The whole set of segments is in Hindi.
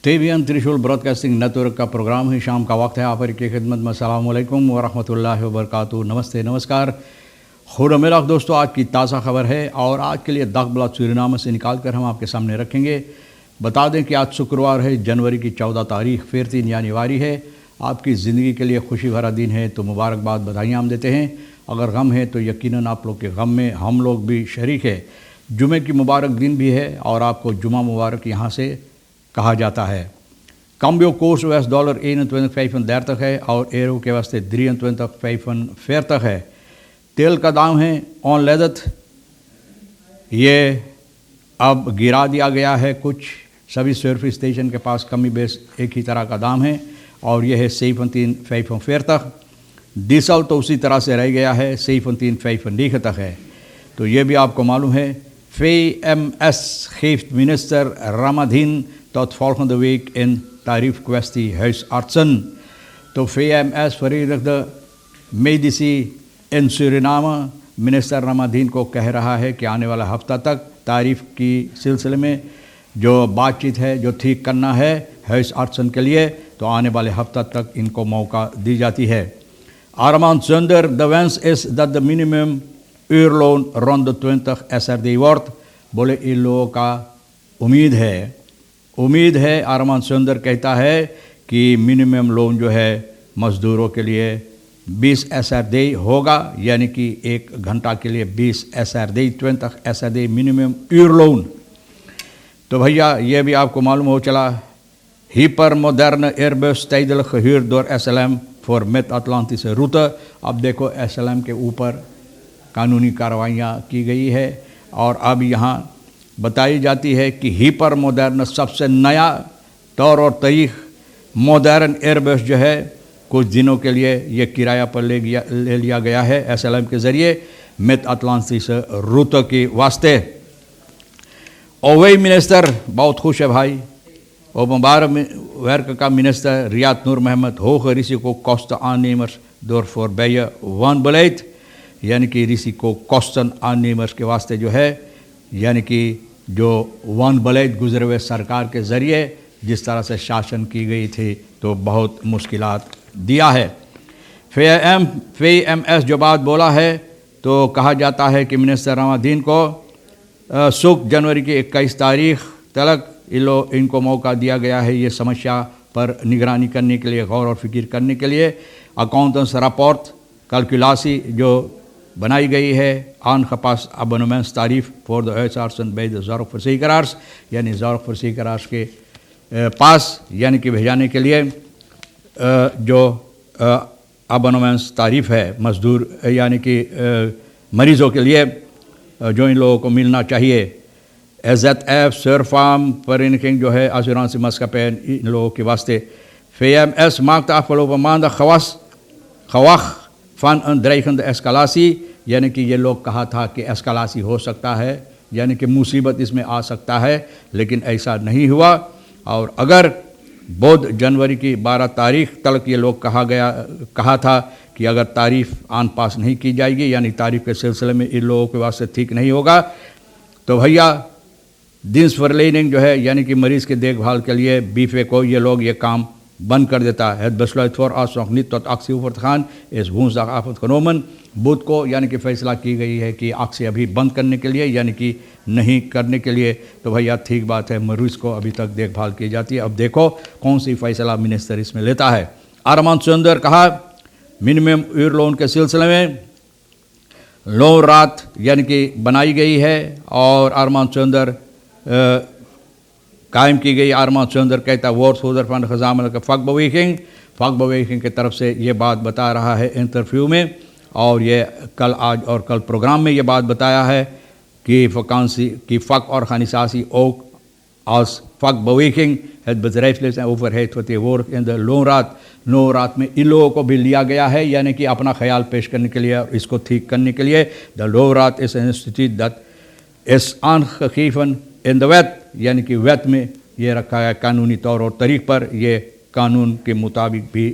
टीवीएन त्रिशूल ब्रॉडकास्टिंग नेटवर्क का प्रोग्राम है। शाम का वक्त है। आप की खिदमत में अस्सलाम वालेकुम व रहमतुल्लाहि व बरकातुहू। नमस्ते, नमस्कार, खुदा दोस्तों। आज की ताज़ा खबर है और आज के लिए दागबला सूरीनाम से निकाल कर हम आपके सामने रखेंगे। बता दें कि आज शुक्रवार है, जनवरी की 14 तारीख, फिर 3 यानी है। आपकी ज़िंदगी के लिए खुशी भरा दिन है, तो मुबारकबाद, बधाइयाँ हम देते हैं। अगर गम है तो यकीनन आप लोग के गम में हम लोग भी शरीक है। जुमे की मुबारक दिन भी है और आपको जुमा मुबारक यहाँ से कहा जाता है। Cambio koers was $21.35 है और एरो के वास्ते $23.45 है। तेल का दाम है ऑन लेदत, ये अब गिरा दिया गया है। कुछ सभी सर्विस स्टेशन के पास कमी बेस एक ही तरह का दाम है और यह है $17.45। डीजल तो उसी तरह से रह गया है, $17.95 है। तो ये भी आपको मालूम है। VMS geeft minister Ramadhin tot volgende week in tariefkwestie huisartsen. तो VMS Verenigde Medici in Suriname minister Ramadhin को कह रहा है कि आने वाला हफ्ता तक तारीफ की सिलसिले में जो बातचीत है, जो ठीक करना है huisartsen के लिए, तो आने वाले हफ्ता तक इनको मौका दी जाती है। Armand Zunder, de wens is dat de minimum uurloon rond de 20 SRD wordt। बोले इन लोगों का उम्मीद है, अरमान सुंदर कहता है कि मिनिमम लोन जो है मज़दूरों के लिए 20 SRD होगा, यानी कि एक घंटा के लिए 20 SRD, 20 SRD मिनिमम uurloon। तो भैया ये भी आपको मालूम हो चला। hypermoderne Airbus tijdelijk gehuurd door SLM voor mid-Atlantische route। अब देखो SLM के ऊपर कानूनी कार्रवाइयाँ की गई है और अब यहाँ बताई जाती है कि हिपर मॉडर्न, सबसे नया तौर और तरीक़ मॉडर्न एयरबस जो है कुछ दिनों के लिए ये किराया पर ले लिया गया है SLM के ज़रिए मिड-अटलांटिक रूट के वास्ते। ओवई मिनिस्टर बहुत खुश है भाई। ओpenbaar werk का मिनिस्टर रियाद नूर Mohammad hoge risicokostenaannemers door voorbije wanbeleid, यानी कि रिसिको कॉस्टन आननेमर्स के वास्ते जो है, यानी कि जो वन बलेद गुजरे हुए सरकार के ज़रिए जिस तरह से शासन की गई थी, तो बहुत मुश्किलात दिया है। VMS जो बात बोला है, तो कहा जाता है कि मिनिस्टर रामाधीन को सुख जनवरी की 21 तारीख तक इनको मौका दिया गया है ये समस्या पर निगरानी करने के लिए, गौर और फिक्र करने के लिए। अकाउंटेंस रिपोर्ट कैलकुलासी जो बनाई गई है aangepast abonnementstarief voor de huisartsen bij de zorgverzekeraars, यानी zorgverzekeraars के पास, यानी कि भेजाने के लिए जो abonnements तारीफ है मज़दूर यानी कि मरीज़ों के लिए जो इन लोगों को मिलना चाहिए। AZF Surfarm vereniging जो है assurantie maatschappij इन लोगों के वास्ते। VMS maakte afgelopen maandag gewag van een dreigende escalatie, यानी कि ये लोग कहा था कि एस्कलासी हो सकता है, यानी कि मुसीबत इसमें आ सकता है, लेकिन ऐसा नहीं हुआ। और अगर बुध जनवरी की 12 तारीख तक ये लोग कहा था कि अगर तारीफ आन पास नहीं की जाएगी, यानी तारीफ के सिलसिले में इन लोगों के वास्ते ठीक नहीं होगा, तो भैया dienstverlening जो है, यानी कि मरीज़ की देखभाल के लिए बीफे को ये लोग ये काम बंद कर देता है। Het besluit vooralsnog niet tot actie over te gaan is woensdagavond genomen। बुध को यानी कि फैसला की गई है कि आग से अभी बंद करने के लिए, यानी कि नहीं करने के लिए। तो भैया ठीक बात है, मरीज़ को अभी तक देखभाल की जाती है। अब देखो कौन सी फैसला मिनिस्टर इसमें लेता है। अरमान सुंदर कहा मिनिमम uurloon के सिलसिले में लोन रात यानी कि बनाई गई है और अरमान सुंदर कायम की गई। अरमान सुंदर कहता woordvoerder van de gezamenlijke vakbeweging की तरफ से ये बात बता रहा है इंटरव्यू में, और ये कल, आज और कल प्रोग्राम में ये बात बताया है कि vakantie की vakorganisatie ook als vakbeweging het bedrijfsleven en overheid vertegenwoordigt in de लोनरात में इन लोगों को भी लिया गया है, यानी कि अपना ख्याल पेश करने के लिए और इसको ठीक करने के लिए। द लोनरात इस इंस्टीट्यूट दैट इस aangegeven in de wet, यानी कि वेत में ये रखा है कानूनी तौर और तरीक़ पर, ये कानून के मुताबिक भी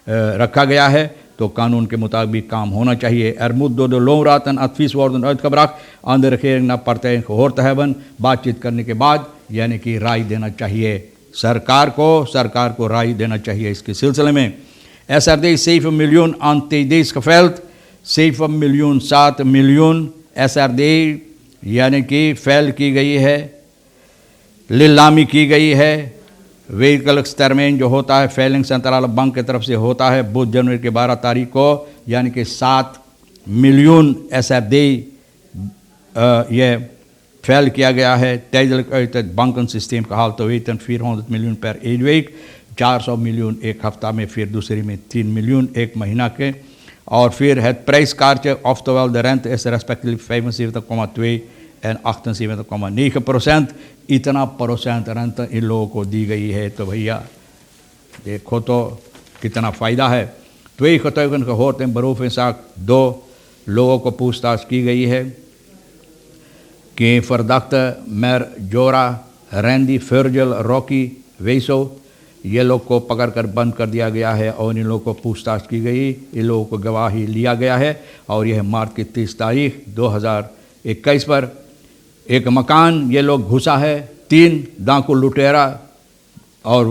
रखा गया है, तो कानून के मुताबिक काम होना चाहिए। Er moet door de loonraad een advies worden uitgebracht aan de regering naar partijen gehoord te hebben। बातचीत करने के बाद यानी कि राय देना चाहिए सरकार को राय देना चाहिए इसके सिलसिले में। SRD 7 miljoen aan TD's geveild, 7 miljoen 7 miljoen SRD यानी कि फैल की गई है, नीलामी की गई है। व्हीकल एक्सटरमेन जो होता है फैलिंग सेंट्रल बैंक की तरफ से होता है बुध जनवरी के 12 तारीख को, यानी कि 7 miljoen SRD ये फैल किया गया है। tijdelijk uit het bankensysteem gehaald te weten 400 miljoen per 1 week, 400 miljoen एक हफ्ता में, फिर दूसरी में 3 miljoen एक महीना के। और फिर het prijskaartje, oftewel de rente is respectievelijk 75,2 en 78,9%, इतना % रंत इन लोगों को दी गई है। तो भैया देखो तो कितना फ़ायदा है। 2 getuigen gehoord in beroepszaak, 2 लोगों को पूछताछ की गई है कि verdachte Mer Jora, Randy, Virgil, Rocky, Weso, ये लोग को पकड़ कर बंद कर दिया गया है और इन लोगों को पूछताछ की गई। इन लोगों को गवाही लिया गया है और यह मार्च की 30 तारीख 2021 पर एक मकान ये लोग घुसा है। 3 डाकू लुटेरा और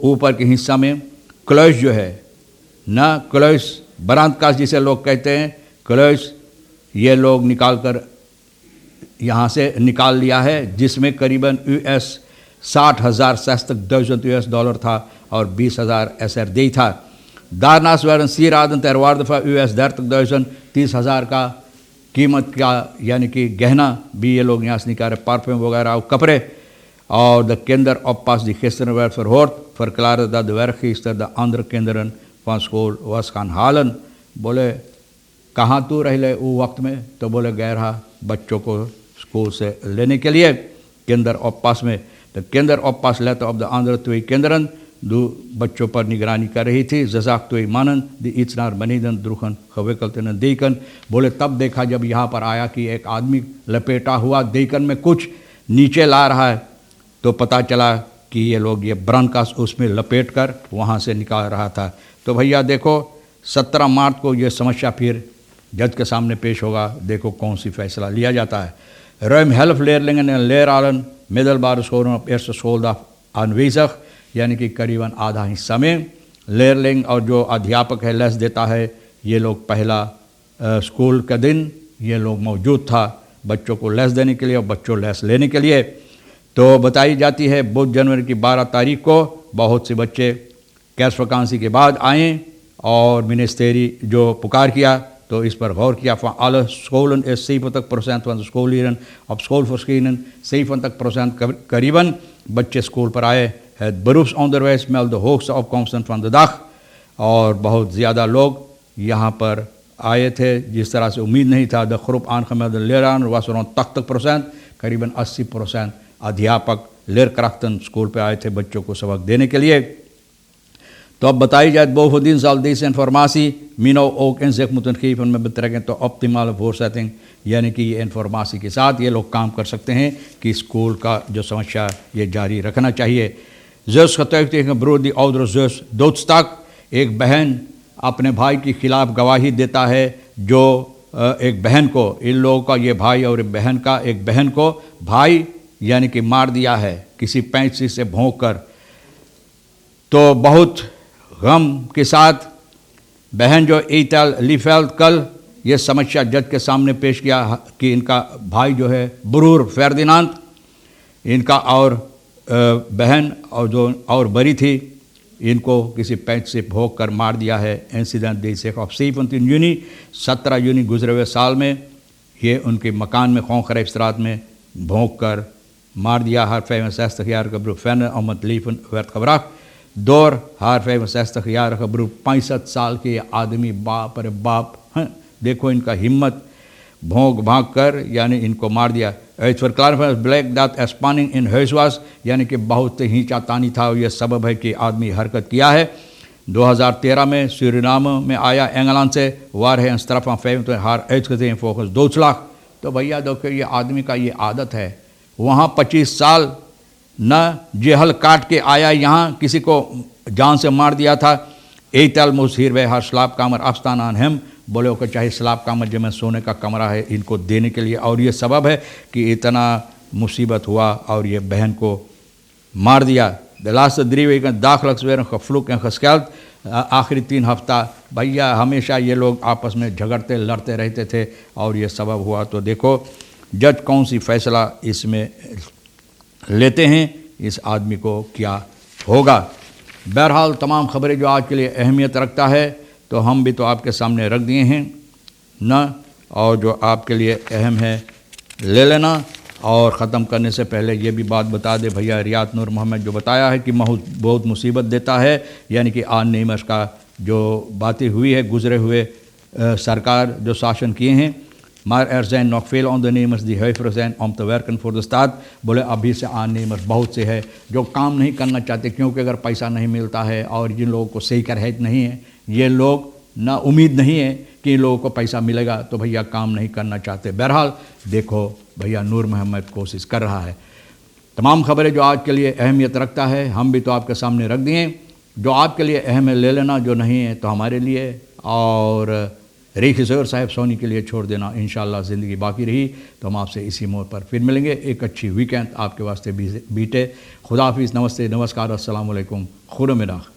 ऊपर के हिस्सा में क्लच जो है ना, क्लच बरांतकाश जिसे लोग कहते हैं, क्लच ये लोग निकाल कर यहाँ से निकाल लिया है, जिसमें करीबन $60,060 था और 20,000 SRD था। Daarnaast werden sieraden ter waarde van $30,000, 30,000 का कीमत का यानी कि गहना भी ये लोग यहाँ से निकाले, परफ्यूम वगैरह और कपड़े। और de kinderoppas die gisteren werd verhoord verklaarde dat de werkgever de andere kinderen van school was gaan halen। बोले कहाँ तू रह ले वो वक्त में? तो बोले गए रहा बच्चों को स्कूल से लेने के लिए kinderoppas में। तो kinderoppas lette op de andere 2 kinderen, बच्चों पर निगरानी कर रही थी। जजाक 2 mannen die iets naar beneden droegen gewikkeld in een deken। बोले तब देखा जब यहाँ पर आया कि एक आदमी लपेटा हुआ देकन में कुछ नीचे ला रहा है, तो पता चला कि ये लोग ये ब्रांकास उसमें लपेट कर वहाँ से निकाल रहा था। तो भैया देखो 17 मार्च को ये समस्या फिर जज के सामने पेश होगा, देखो कौन सी फैसला लिया जाता है। Ruim helft leerlingen en leraren middelbare scholen op eerste schooldag aanwezig, यानी कि करीबन आधा हिस्सा में लेरलिंग और जो अध्यापक है लेस देता है, ये लोग पहला स्कूल का दिन ये लोग मौजूद था बच्चों को लेस देने के लिए और बच्चों लेस लेने के लिए। तो बताई जाती है बुध जनवरी की 12 तारीख को बहुत से बच्चे कैश वैकेंसी के बाद आए और मिनिस्ट्री जो पुकार किया तो इस पर गौर किया। Van alle scholen is 70% van de scholieren op school verschenen, 70% करीबन बच्चे स्कूल पर आए। Het beroepsonderwijs meldt de hoogste opkomsten van de dag और बहुत ज़्यादा लोग यहाँ पर आए थे जिस तरह से उम्मीद नहीं था। De groep aangemelde leraren was rond 80%, करीबन 80% अध्यापक leerkrachten स्कूल पर आए थे बच्चों को सबक देने के लिए। तो अब बताई जाए bovendien zal deze informatie Mino ook inzicht moeten geven met betrekking tot optimale voorzetting, यानी कि ये इन्फॉर्मेशन के साथ ये लोग काम कर सकते हैं कि स्कूल का जो समस्या ये जारी रखना चाहिए। zus getuigt tegen broer die oudere zus doodstak, एक बहन अपने भाई के खिलाफ गवाही देता है जो एक बहन को, इन लोगों का ये भाई और बहन का, एक बहन को भाई यानी कि मार दिया है किसी पैंसी से भोंक कर। तो बहुत गम के साथ बहन जो ईतल लीफेल्ड कल ये समस्या जज के सामने पेश किया कि इनका भाई जो है ब्रूर फर्दिनांद, इनका और बहन और जो और बड़ी थी इनको किसी पैंच से भोंक कर मार दिया है। Incident deze op 17 juni 17 juni गुजरे हुए साल में ये उनके मकान में Gonkgrijpstraat में भोंक कर मार दिया। haar 65-jarige broer Fenne om het leven werd gebracht door haar 65-jarige broer 65 साल के आदमी। बाप अरे बाप, देखो इनका हिम्मत, भोंक भाग कर यानी इनको मार दिया। Uit verklaring van het blijkt dat er spanning in huis was, यानी कि बहुत हिंचातानी था और यह सबब है कि आदमी हरकत किया है। 2013 में सूरीनाम में आया इंग्लैंड से, waar hij een straf van 25 jaar uitgekregen volgens doodslag। तो भैया देखो ये आदमी का ये आदत है, वहाँ 25 साल न जेहल काट के आया, यहाँ किसी को जान से मार दिया था। Etel moest hierbij haar slaapkamer afstaan aan hem, बोले को चाहे slaapkamer जो में सोने का कमरा है इनको देने के लिए, और ये सबब है कि इतना मुसीबत हुआ और ये बहन को मार दिया। de laatste 3 weken dagelijks weer een gevloek en gescheld. आखिरी 3 हफ्ता भैया हमेशा ये लोग आपस में झगड़ते लड़ते रहते थे और ये सबब हुआ। तो देखो जज कौन सी फैसला इसमें लेते हैं, इस आदमी को क्या होगा। बहरहाल तमाम खबरें जो आज के लिए अहमियत रखता है तो हम भी तो आपके सामने रख दिए हैं न, और जो आपके लिए अहम है ले लेना। और ख़त्म करने से पहले ये भी बात बता दे भैया, रियात नूर मोहम्मद जो बताया है कि बहुत मुसीबत देता है, यानी कि aannemers का जो बातें हुई है गुज़रे हुए सरकार जो शासन किए हैं, maar er zijn nog veel ondernemers die huiverig zijn om te werken voor de staat। बोले अभी से aannemers बहुत से है जो काम नहीं करना चाहते, क्योंकि अगर पैसा नहीं मिलता है और जिन लोगों को सही कर है नहीं है, ये लोग ना उम्मीद नहीं है कि इन लोगों को पैसा मिलेगा, तो भैया काम नहीं करना चाहते। बहरहाल देखो भैया नूर मोहम्मद कोशिश कर रहा है। तमाम खबरें जो आज के लिए अहमियत रखता है हम भी तो आपके सामने रख दिए। जो आपके लिए अहम है ले लेना, जो नहीं है तो हमारे लिए और रेखिसोर साहब सोनी के लिए छोड़ देना। इंशाअल्लाह ज़िंदगी बाकी रही तो हम आपसे इसी मोड़ पर फिर मिलेंगे। एक अच्छी वीकेंड आपके वास्ते बीते। खुदा हाफिज़, नमस्ते, नमस्कार, अस्सलाम वालेकुम, खुदा मिलाख।